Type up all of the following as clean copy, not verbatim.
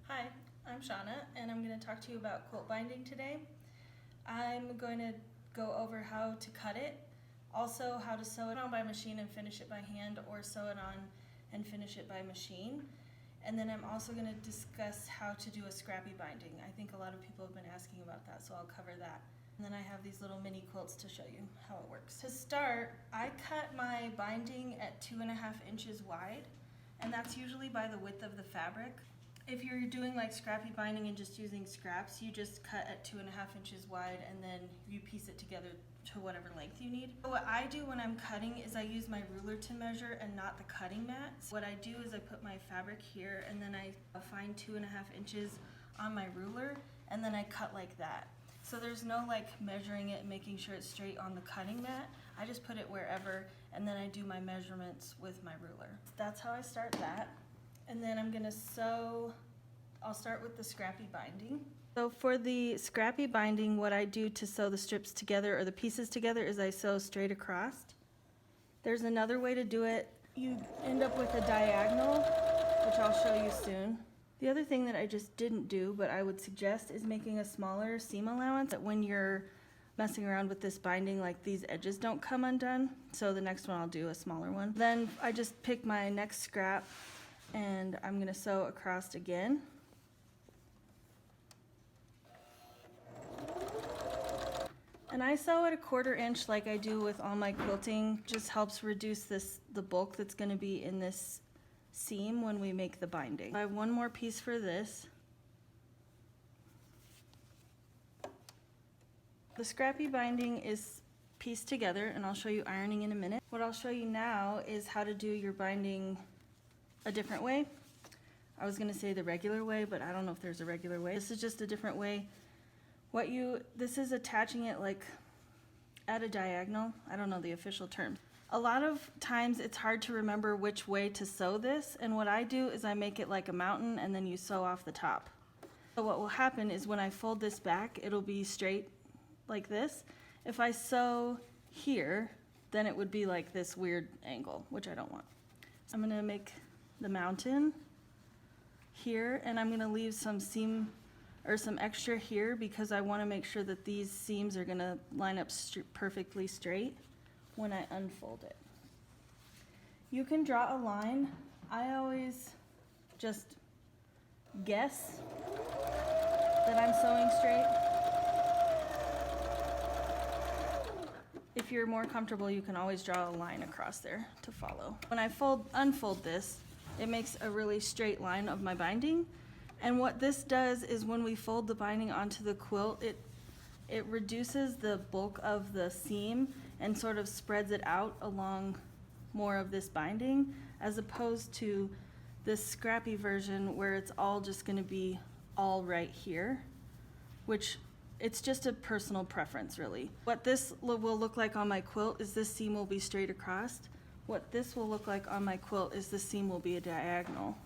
Hi, I'm Shawna and I'm going to talk to you about quilt binding today. I'm going to go over how to cut it, also how to sew it on by machine and finish it by hand, or sew it on and finish it by machine. And then I'm also going to discuss how to do a scrappy binding. I think a lot of people have been asking about that, so I'll cover that. And then I have these little mini quilts to show you how it works. To start, I cut my binding at 2.5 inches wide, and that's usually by the width of the fabric. If you're doing like scrappy binding and just using scraps, you just cut at 2.5 inches wide and then you piece it together to whatever length you need. What I do when I'm cutting is I use my ruler to measure and not the cutting mat. What I do is I put my fabric here and then I find 2.5 inches on my ruler and then I cut like that. So there's no like measuring it and making sure it's straight on the cutting mat. I just put it wherever and then I do my measurements with my ruler. That's how I start that. And then I'm gonna sew, I'll start with the scrappy binding. So for the scrappy binding, what I do to sew the strips together or the pieces together is I sew straight across. There's another way to do it. You end up with a diagonal, which I'll show you soon. The other thing that I just didn't do, but I would suggest, is making a smaller seam allowance that when you're messing around with this binding, like these edges don't come undone. So the next one I'll do a smaller one. Then I just pick my next scrap and I'm going to sew across again. And I sew at 1/4 inch like I do with all my quilting. Just helps reduce the bulk that's going to be in this seam when we make the binding. I have one more piece for this. The scrappy binding is pieced together and I'll show you ironing in a minute. What I'll show you now is how to do your binding a different way. I was going to say the regular way, but I don't know if there's a regular way. This is just a different way. This is attaching it like at a diagonal. I don't know the official term. A lot of times it's hard to remember which way to sew this, and what I do is I make it like a mountain and then you sew off the top. So what will happen is when I fold this back, it'll be straight like this. If I sew here, then it would be like this weird angle, which I don't want. So I'm going to make the mountain here, and I'm going to leave some seam or some extra here because I want to make sure that these seams are going to line up perfectly straight when I unfold it. You can draw a line. I always just guess that I'm sewing straight. If you're more comfortable, you can always draw a line across there to follow. When I unfold this, it makes a really straight line of my binding. And what this does is when we fold the binding onto the quilt, it reduces the bulk of the seam and sort of spreads it out along more of this binding, as opposed to this scrappy version where it's all just going to be all right here, which it's just a personal preference really. What this will look like on my quilt is this seam will be straight across. What this will look like on my quilt is the seam will be a diagonal,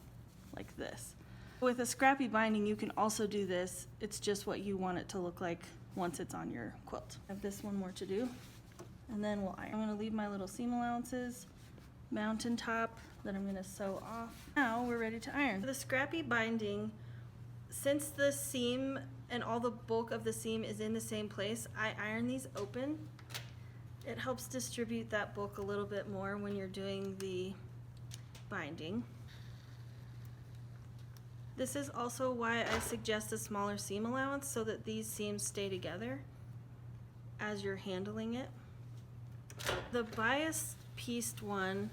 like this. With a scrappy binding, you can also do this. It's just what you want it to look like once it's on your quilt. I have this one more to do, and then we'll iron. I'm gonna leave my little seam allowances, mountain top, that I'm gonna sew off. Now we're ready to iron. For the scrappy binding, since the seam and all the bulk of the seam is in the same place, I iron these open. It helps distribute that bulk a little bit more when you're doing the binding. This is also why I suggest a smaller seam allowance, so that these seams stay together as you're handling it. The bias pieced one,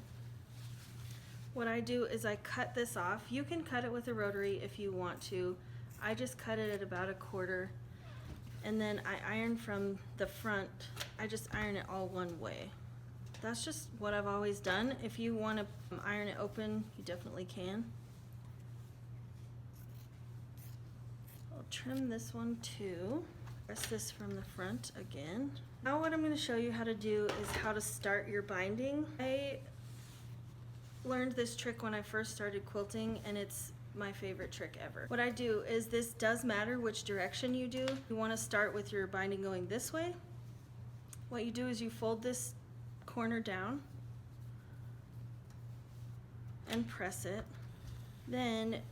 what I do is I cut this off. You can cut it with a rotary if you want to. I just cut it at about 1/4, and then I iron from the front. I just iron it all one way. That's just what I've always done. If you want to iron it open, you definitely can. I'll trim this one too. Press this from the front again. Now what I'm going to show you how to do is how to start your binding. I learned this trick when I first started quilting, and it's my favorite trick ever. What I do is, this does matter which direction you do. You want to start with your binding going this way. What you do is you fold this corner down and press it. Then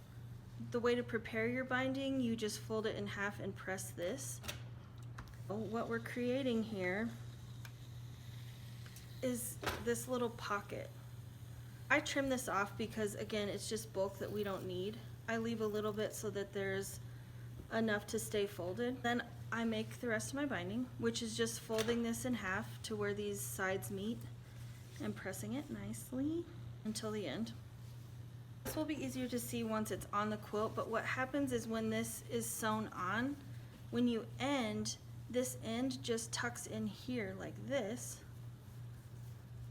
the way to prepare your binding, you just fold it in half and press this. What we're creating here is this little pocket. I trim this off because, again, it's just bulk that we don't need. I leave a little bit so that there's enough to stay folded. Then I make the rest of my binding, which is just folding this in half to where these sides meet and pressing it nicely until the end. This will be easier to see once it's on the quilt, but what happens is when this is sewn on, when you end, this end just tucks in here like this,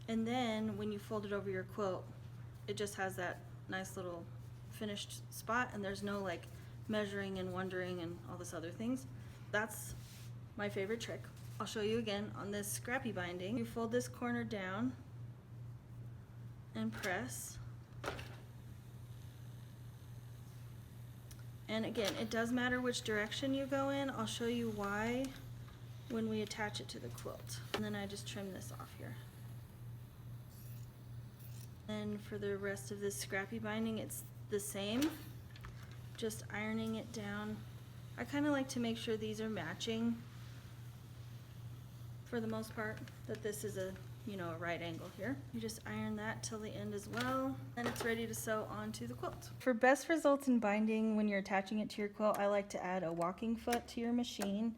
and then when you fold it over your quilt, it just has that nice little finished spot, and there's no like measuring and wondering and all this other things. That's my favorite trick. I'll show you again on this Scrappy Binding. You fold this corner down and press. And again, it does matter which direction you go in. I'll show you why when we attach it to the quilt. And then I just trim this off here. And for the rest of this Scrappy Binding, it's the same, just ironing it down. I kind of like to make sure these are matching for the most part, that this is a, you know, a right angle here. You just iron that till the end as well, and it's ready to sew onto the quilt. For best results in binding when you're attaching it to your quilt, I like to add a walking foot to your machine.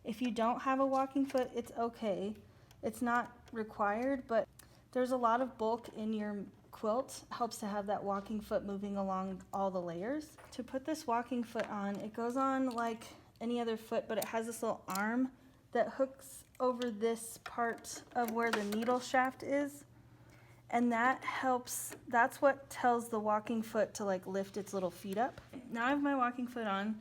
If you don't have a walking foot, it's okay. It's not required, but there's a lot of bulk in your quilt. It helps to have that walking foot moving along all the layers. To put this walking foot on, it goes on like any other foot, but it has this little arm that hooks over this part of where the needle shaft is, and that helps, that's what tells the walking foot to like lift its little feet up. Now I have my walking foot on.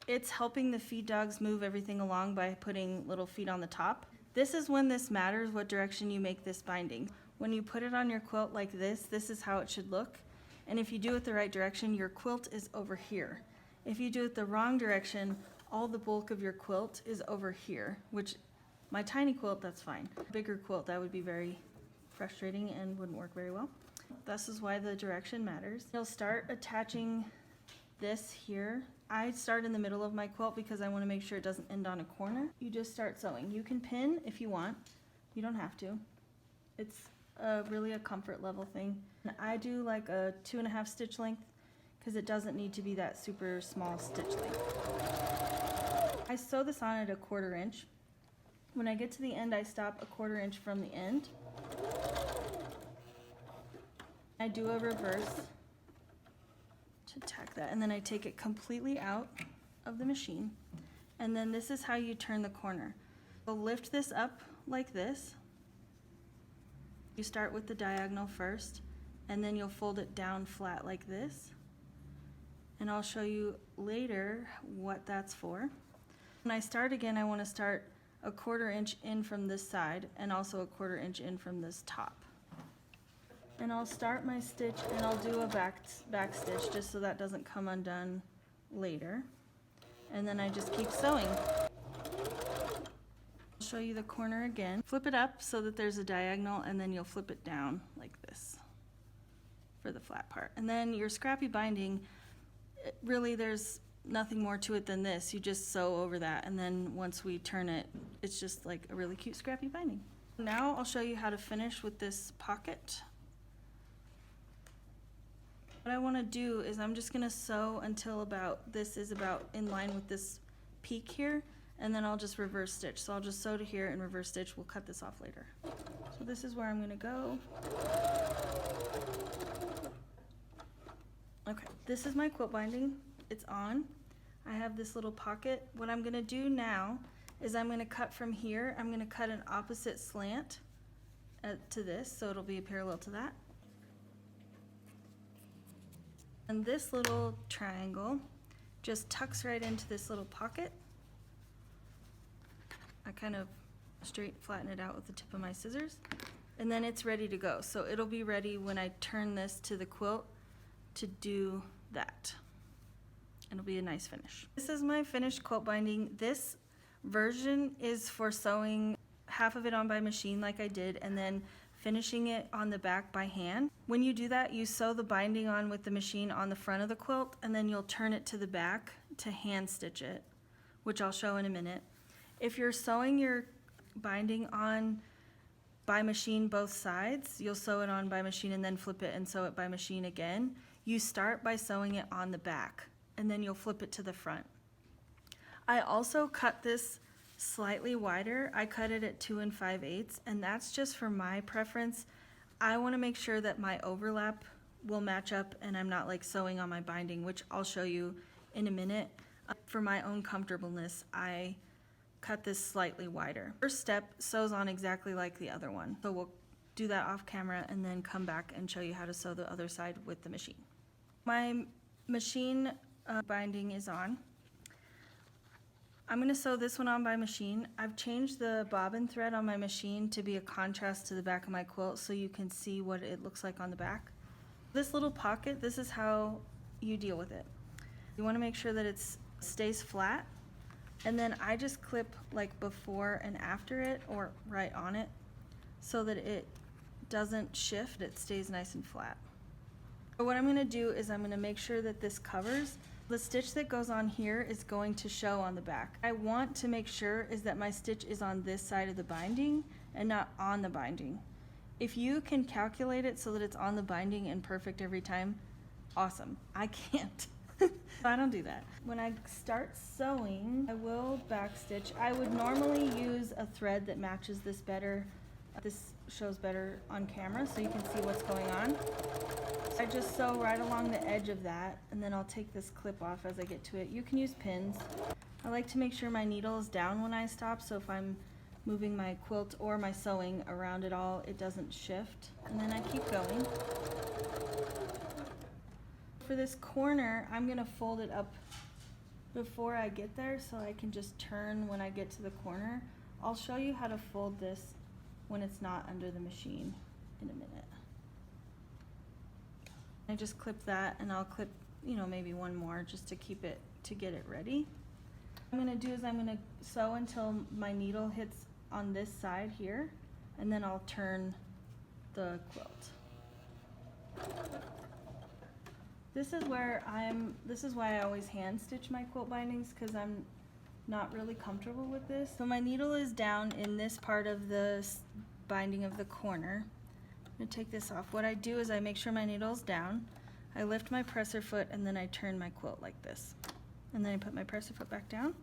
It's helping the feed dogs move everything along by putting little feet on the top. This is when this matters, what direction you make this binding. When you put it on your quilt like this is how it should look. And if you do it the right direction, your quilt is over here. If you do it the wrong direction, all the bulk of your quilt is over here, which my tiny quilt, that's fine. Bigger quilt, that would be very frustrating and wouldn't work very well. This is why the direction matters. You'll start attaching this here. I start in the middle of my quilt because I want to make sure it doesn't end on a corner. You just start sewing. You can pin if you want. You don't have to. It's really a comfort level thing. And I do like a 2.5 stitch length because it doesn't need to be that super small stitch length. I sew this on at a 1/4 inch. When I get to the end, I stop a 1/4 inch from the end. I do a reverse to tack that, and then I take it completely out of the machine. And then this is how you turn the corner. We'll lift this up like this. You start with the diagonal first, and then you'll fold it down flat like this. And I'll show you later what that's for. When I start again, I want to start a 1/4 inch in from this side and also a 1/4 inch in from this top. And I'll start my stitch and I'll do a back stitch just so that doesn't come undone later. And then I just keep sewing. I'll show you the corner again. Flip it up so that there's a diagonal, and then you'll flip it down like this for the flat part. And then your Scrappy Binding, really there's nothing more to it than this. You just sew over that, and then once we turn it, it's just like a really cute Scrappy Binding. Now I'll show you how to finish with this pocket. What I want to do is I'm just going to sew until this is about in line with this peak here, and then I'll just reverse stitch. So I'll just sew to here and reverse stitch. We'll cut this off later. So this is where I'm going to go. Okay, this is my quilt binding. It's on. I have this little pocket. What I'm going to do now is I'm going to cut from here. I'm going to cut an opposite slant to this, so it'll be parallel to that. And this little triangle just tucks right into this little pocket. I kind of flatten it out with the tip of my scissors, and then it's ready to go. So it'll be ready when I turn this to the quilt to do that. It'll be a nice finish. This is my finished quilt binding. This version is for sewing half of it on by machine like I did, and then finishing it on the back by hand. When you do that, you sew the binding on with the machine on the front of the quilt, and then you'll turn it to the back to hand stitch it, which I'll show in a minute. If you're sewing your binding on by machine both sides, you'll sew it on by machine and then flip it and sew it by machine again. You start by sewing it on the back, and then you'll flip it to the front. I also cut this slightly wider. I cut it at 2 5/8, and that's just for my preference. I want to make sure that my overlap will match up and I'm not like sewing on my binding, which I'll show you in a minute. For my own comfortableness, I cut this slightly wider. First step sews on exactly like the other one. So we'll do that off camera and then come back and show you how to sew the other side with the machine. My machine binding is on. I'm going to sew this one on by machine. I've changed the bobbin thread on my machine to be a contrast to the back of my quilt so you can see what it looks like on the back. This little pocket, this is how you deal with it. You want to make sure that it stays flat, and then I just clip like before and after it or right on it so that it doesn't shift, it stays nice and flat. So what I'm going to do is I'm going to make sure that this covers. The stitch that goes on here is going to show on the back. I want to make sure is that my stitch is on this side of the binding and not on the binding. If you can calculate it so that it's on the binding and perfect every time, awesome. I can't. I don't do that. When I start sewing, I will backstitch. I would normally use a thread that matches this better. This shows better on camera so you can see what's going on. I just sew right along the edge of that, and then I'll take this clip off as I get to it. You can use pins. I like to make sure my needle is down when I stop, so if I'm moving my quilt or my sewing around it all, it doesn't shift. And then I keep going. For this corner, I'm going to fold it up before I get there so I can just turn when I get to the corner. I'll show you how to fold this when it's not under the machine in a minute. I just clip that, and I'll clip, maybe one more just to keep it, to get it ready. What I'm going to do is I'm going to sew until my needle hits on this side here, and then I'll turn the quilt. This is why I always hand stitch my quilt bindings, because I'm not really comfortable with this. So my needle is down in this part of the binding of the corner. I'm going to take this off. What I do is I make sure my needle's down, I lift my presser foot, and then I turn my quilt like this. And then I put my presser foot back down.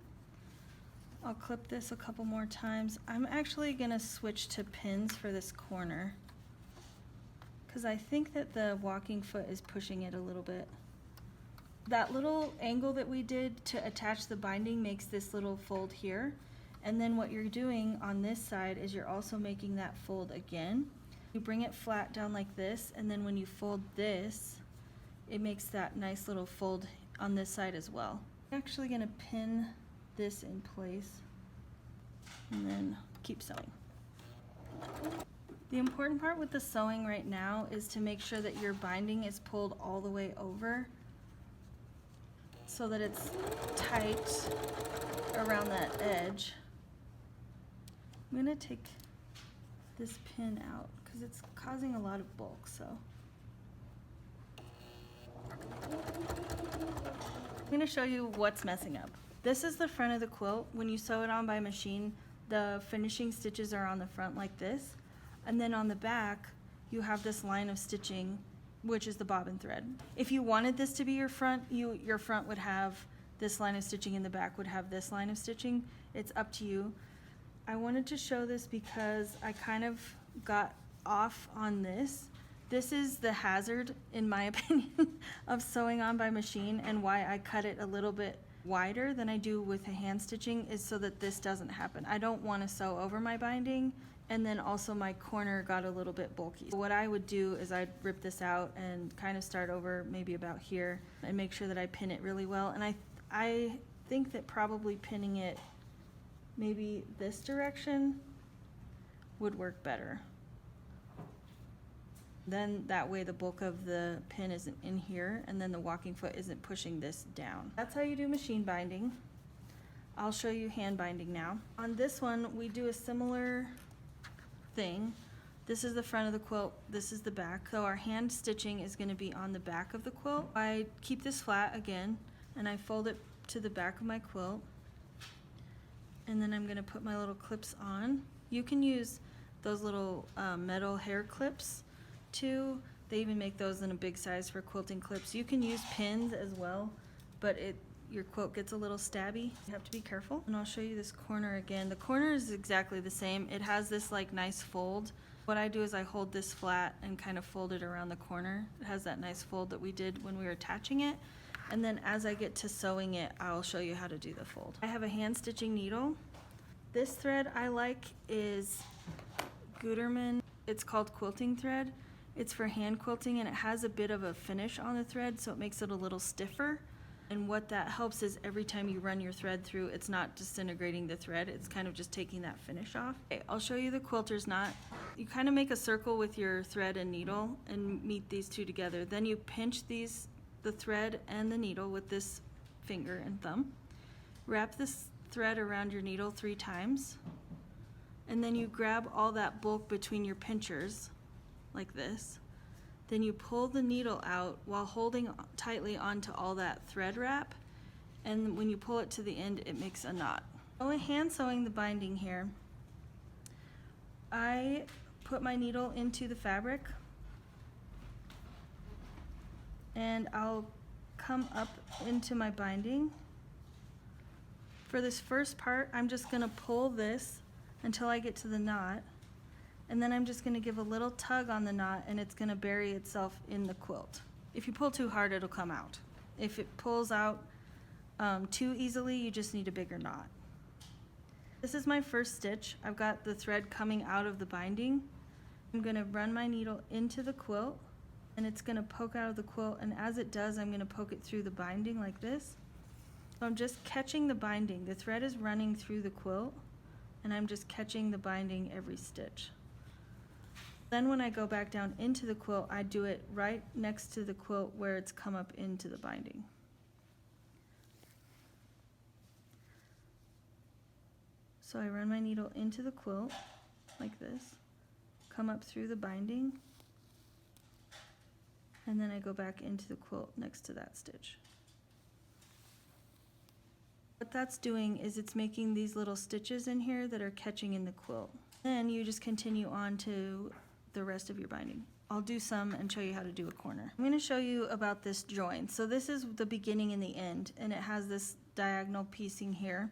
I'll clip this a couple more times. I'm actually going to switch to pins for this corner because I think that the walking foot is pushing it a little bit. That little angle that we did to attach the binding makes this little fold here. And then what you're doing on this side is you're also making that fold again. You bring it flat down like this, and then when you fold this, it makes that nice little fold on this side as well. I'm actually going to pin this in place and then keep sewing. The important part with the sewing right now is to make sure that your binding is pulled all the way over so that it's tight around that edge. I'm going to take this pin out because it's causing a lot of bulk, so. I'm going to show you what's messing up. This is the front of the quilt. When you sew it on by machine, the finishing stitches are on the front like this, and then on the back you have this line of stitching, which is the bobbin thread. If you wanted this to be your front, your front would have this line of stitching and the back would have this line of stitching. It's up to you. I wanted to show this because I kind of got off on this. This is the hazard, in my opinion, of sewing on by machine, and why I cut it a little bit wider than I do with a hand stitching is so that this doesn't happen. I don't want to sew over my binding, and then also my corner got a little bit bulky. So what I would do is I'd rip this out and kind of start over maybe about here and make sure that I pin it really well. And I think that probably pinning it maybe this direction would work better. Then that way the bulk of the pin isn't in here, and then the walking foot isn't pushing this down. That's how you do machine binding. I'll show you hand binding now. On this one, we do a similar thing. This is the front of the quilt, this is the back. So our hand stitching is going to be on the back of the quilt. I keep this flat again, and I fold it to the back of my quilt. And then I'm going to put my little clips on. You can use those little metal hair clips too. They even make those in a big size for quilting clips. You can use pins as well, but your quilt gets a little stabby. You have to be careful. And I'll show you this corner again. The corner is exactly the same. It has this like nice fold. What I do is I hold this flat and kind of fold it around the corner. It has that nice fold that we did when we were attaching it. And then as I get to sewing it, I'll show you how to do the fold. I have a hand stitching needle. This thread I like is Gutermann. It's called quilting thread. It's for hand quilting, and it has a bit of a finish on the thread, so it makes it a little stiffer. And what that helps is every time you run your thread through, it's not disintegrating the thread, it's kind of just taking that finish off. Okay, I'll show you the quilter's knot. You kind of make a circle with your thread and needle and meet these two together. Then you pinch the thread and the needle with this finger and thumb. Wrap this thread around your needle 3 times. And then you grab all that bulk between your pinchers, like this. Then you pull the needle out while holding tightly onto all that thread wrap, and when you pull it to the end, it makes a knot. Only hand sewing the binding here. I put my needle into the fabric, and I'll come up into my binding. For this first part, I'm just gonna pull this until I get to the knot. And then I'm just going to give a little tug on the knot, and it's going to bury itself in the quilt. If you pull too hard, it'll come out. If it pulls out too easily, you just need a bigger knot. This is my first stitch. I've got the thread coming out of the binding. I'm going to run my needle into the quilt, and it's going to poke out of the quilt, and as it does, I'm going to poke it through the binding like this. So I'm just catching the binding. The thread is running through the quilt, and I'm just catching the binding every stitch. Then when I go back down into the quilt, I do it right next to the quilt where it's come up into the binding. So I run my needle into the quilt like this, come up through the binding, and then I go back into the quilt next to that stitch. What that's doing is it's making these little stitches in here that are catching in the quilt. Then you just continue on to the rest of your binding. I'll do some and show you how to do a corner. I'm going to show you about this join. So this is the beginning and the end, and it has this diagonal piecing here.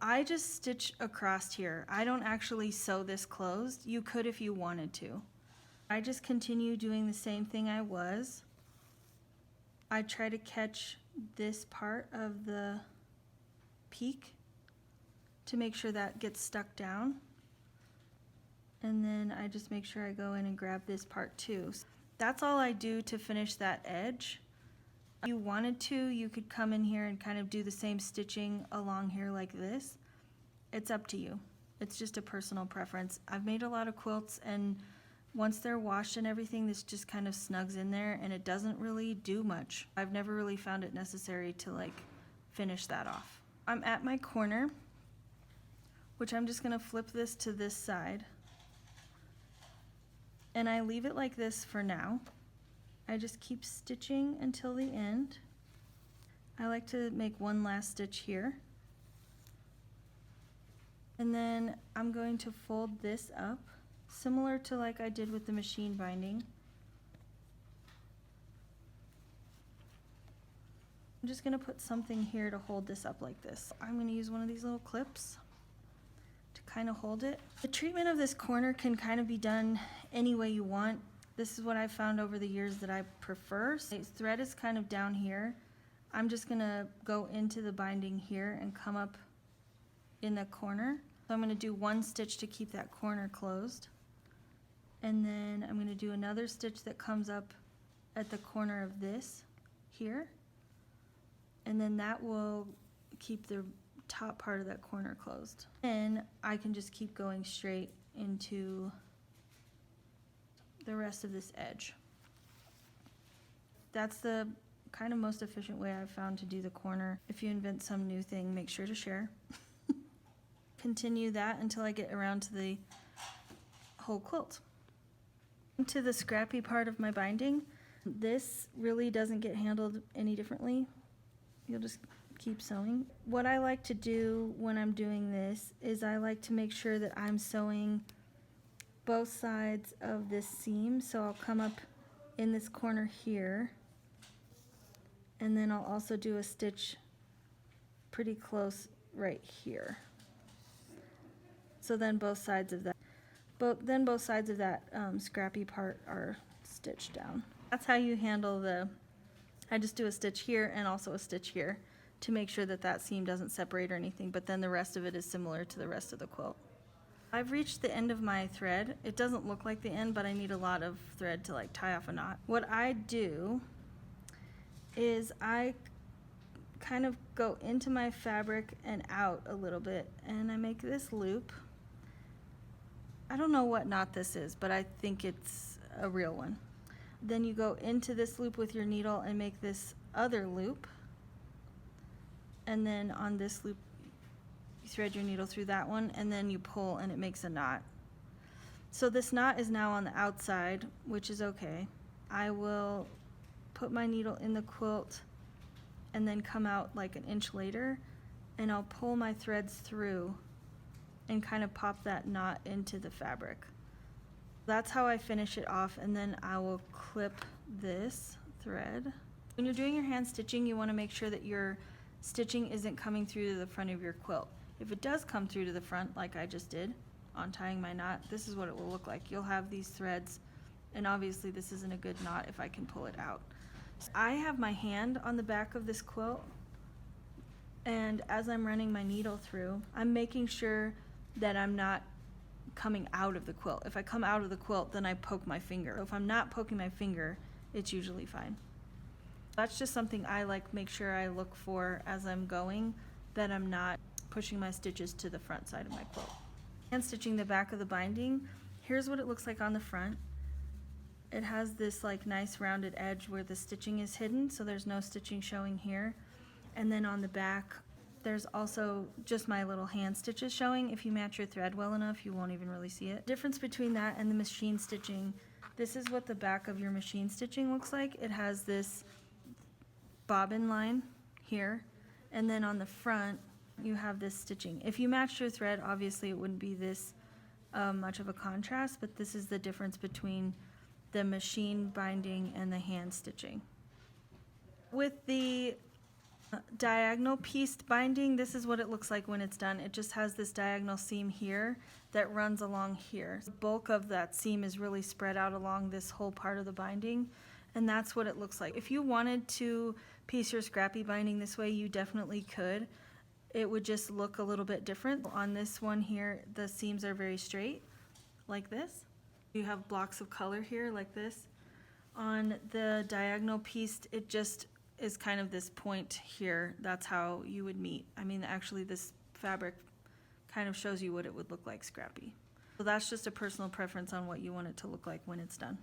I just stitch across here. I don't actually sew this closed. You could if you wanted to. I just continue doing the same thing I was. I try to catch this part of the peak to make sure that gets stuck down. And then I just make sure I go in and grab this part too. That's all I do to finish that edge. If you wanted to, you could come in here and kind of do the same stitching along here like this. It's up to you. It's just a personal preference. I've made a lot of quilts, and once they're washed and everything, this just kind of snugs in there and it doesn't really do much. I've never really found it necessary to like finish that off. I'm at my corner, which I'm just gonna flip this to this side. And I leave it like this for now. I just keep stitching until the end. I like to make one last stitch here. And then I'm going to fold this up, similar to like I did with the machine binding. I'm just gonna put something here to hold this up like this. I'm gonna use one of these little clips to kind of hold it. The treatment of this corner can kind of be done any way you want. This is what I've found over the years that I prefer. So the thread is kind of down here. I'm just gonna go into the binding here and come up in the corner. So I'm gonna do one stitch to keep that corner closed. And then I'm gonna do another stitch that comes up at the corner of this here. And then that will keep the top part of that corner closed. And I can just keep going straight into the rest of this edge. That's the kind of most efficient way I've found to do the corner. If you invent some new thing, make sure to share. Continue that until I get around to the whole quilt. To the scrappy part of my binding, this really doesn't get handled any differently. You'll just keep sewing. What I like to do when I'm doing this is I like to make sure that I'm sewing both sides of this seam. So I'll come up in this corner here, and then I'll also do a stitch pretty close right here. So then both sides of that scrappy part are stitched down. That's how you handle the, I just do a stitch here and also a stitch here to make sure that that seam doesn't separate or anything, but then the rest of it is similar to the rest of the quilt. I've reached the end of my thread. It doesn't look like the end, but I need a lot of thread to like tie off a knot. What I do is I kind of go into my fabric and out a little bit, and I make this loop. I don't know what knot this is, but I think it's a real one. Then you go into this loop with your needle and make this other loop, and then on this loop you thread your needle through that one, and then you pull and it makes a knot. So this knot is now on the outside, which is okay. I will put my needle in the quilt and then come out like an inch later, and I'll pull my threads through and kind of pop that knot into the fabric. That's how I finish it off, and then I will clip this thread. When you're doing your hand stitching, you want to make sure that your stitching isn't coming through to the front of your quilt. If it does come through to the front, like I just did on tying my knot, this is what it will look like. You'll have these threads, and obviously this isn't a good knot if I can pull it out. I have my hand on the back of this quilt, and as I'm running my needle through, I'm making sure that I'm not coming out of the quilt. If I come out of the quilt, then I poke my finger. If I'm not poking my finger, it's usually fine. That's just something I like make sure I look for as I'm going, that I'm not pushing my stitches to the front side of my quilt. And stitching the back of the binding, here's what it looks like on the front. It has this like nice rounded edge where the stitching is hidden, so there's no stitching showing here. And then on the back, there's also just my little hand stitches showing. If you match your thread well enough, you won't even really see it. Difference between that and the machine stitching, this is what the back of your machine stitching looks like. It has this bobbin line here, and then on the front you have this stitching. If you matched your thread, obviously it wouldn't be this much of a contrast, but this is the difference between the machine binding and the hand stitching. With the diagonal pieced binding, this is what it looks like when it's done. It just has this diagonal seam here that runs along here. The bulk of that seam is really spread out along this whole part of the binding, and that's what it looks like. If you wanted to piece your scrappy binding this way, you definitely could. It would just look a little bit different. On this one here, the seams are very straight, like this. You have blocks of color here, like this. On the diagonal pieced, it just is kind of this point here. That's how you would meet. I mean, actually this fabric kind of shows you what it would look like scrappy. So that's just a personal preference on what you want it to look like when it's done.